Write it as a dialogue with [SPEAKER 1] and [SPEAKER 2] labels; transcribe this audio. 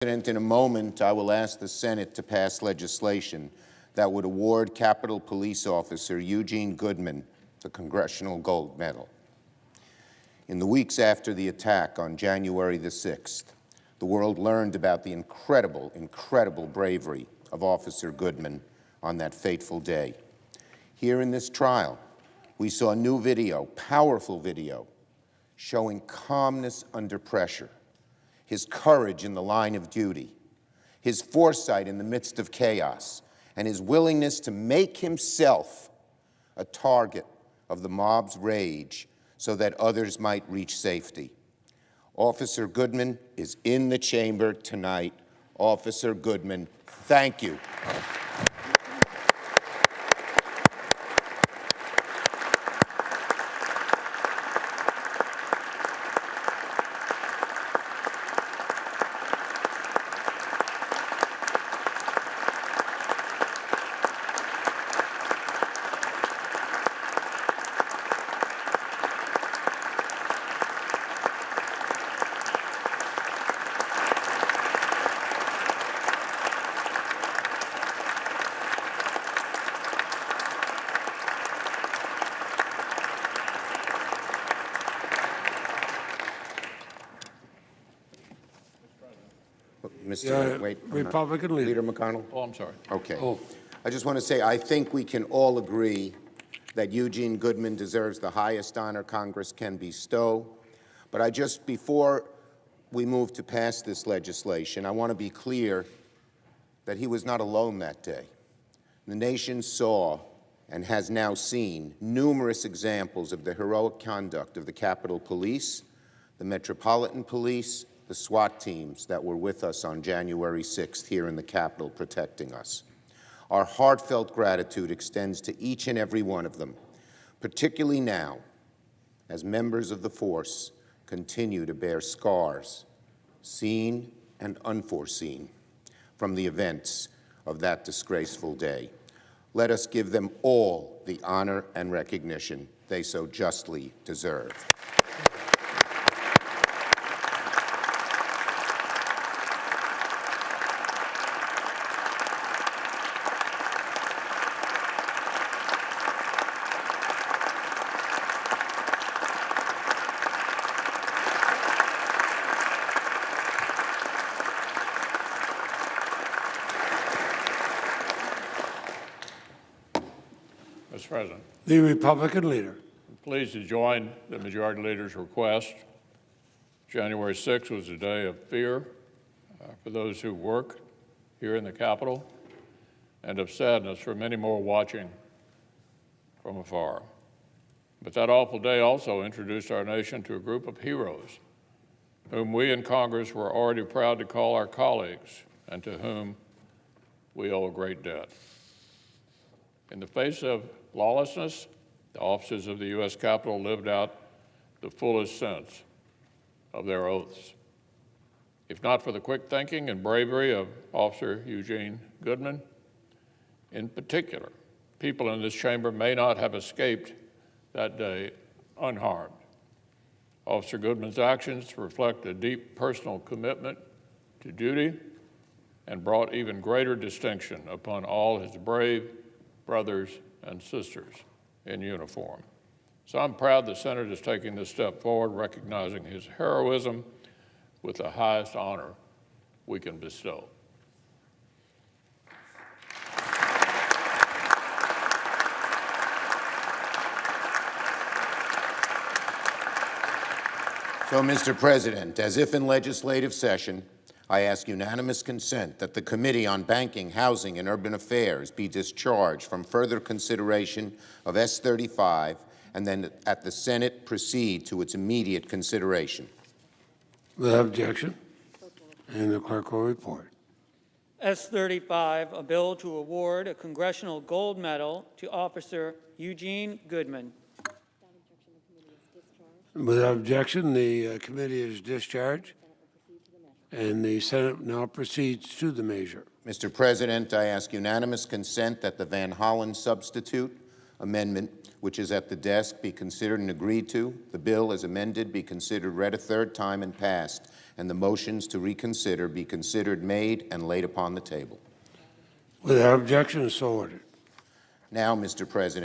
[SPEAKER 1] In a moment, I will ask the Senate to pass legislation that would award Capitol Police Officer Eugene Goodman the Congressional Gold Medal. In the weeks after the attack on January the 6th, the world learned about the incredible bravery of Officer Goodman on that fateful day. Here in this trial, we saw new video, powerful video, showing calmness under pressure, his courage in the line of duty, his foresight in the midst of chaos, and his willingness to make himself a target of the mob's rage so that others might reach safety. Officer Goodman is in the chamber tonight. Officer Goodman, thank you.
[SPEAKER 2] Republican
[SPEAKER 1] Leader McConnell?
[SPEAKER 3] Oh, I'm sorry.
[SPEAKER 1] Okay. I just want to say I think we can all agree that Eugene Goodman deserves the highest honor Congress can bestow. But before we move to pass this legislation, I want to be clear that he was not alone that day. The nation saw and has now seen numerous examples of the heroic conduct of the Capitol Police, the Metropolitan Police, the SWAT teams that were with us on January 6th here in the Capitol protecting us. Our heartfelt gratitude extends to each and every one of them, particularly now as members of the force continue to bear scars, seen and unforeseen, from the events of that disgraceful day. Let us give them all the honor and recognition they so justly deserve.
[SPEAKER 3] Mr. President,
[SPEAKER 2] The Republican leader.
[SPEAKER 3] I'm pleased to join the Majority Leader's request. January 6th was a day of fear for those who work here in the Capitol, and of sadness for many more watching from afar. But that awful day also introduced our nation to a group of heroes whom we in Congress were already proud to call our colleagues and to whom we owe a great debt. In the face of lawlessness, the officers of the U.S. Capitol lived out the fullest sense of their oaths. If not for the quick thinking and bravery of Officer Eugene Goodman, in particular, people in this chamber may not have escaped that day unharmed. Officer Goodman's actions reflect a deep personal commitment to duty and brought even greater distinction upon all his brave brothers and sisters in uniform. So I'm proud the Senate is taking this step forward, recognizing his heroism with the highest honor we can bestow.
[SPEAKER 1] So, Mr. President, as if in legislative session, I ask unanimous consent that the Committee on Banking, Housing, and Urban Affairs be discharged from further consideration of S-35 and then at the Senate proceed to its immediate consideration.
[SPEAKER 2] Without objection. And the clerk will report.
[SPEAKER 4] S-35, a bill to award a Congressional Gold Medal to Officer Eugene Goodman.
[SPEAKER 2] Without objection, the committee is discharged, and the Senate now proceeds to the measure.
[SPEAKER 1] Mr. President, I ask unanimous consent that the Van Hollen substitute, amendment, which is at the desk, be considered and agreed to. The bill as amended be considered read a third time and passed, and the motions to reconsider be considered made and laid upon the table.
[SPEAKER 2] Without objection, so ordered.
[SPEAKER 1] Now, Mr. President,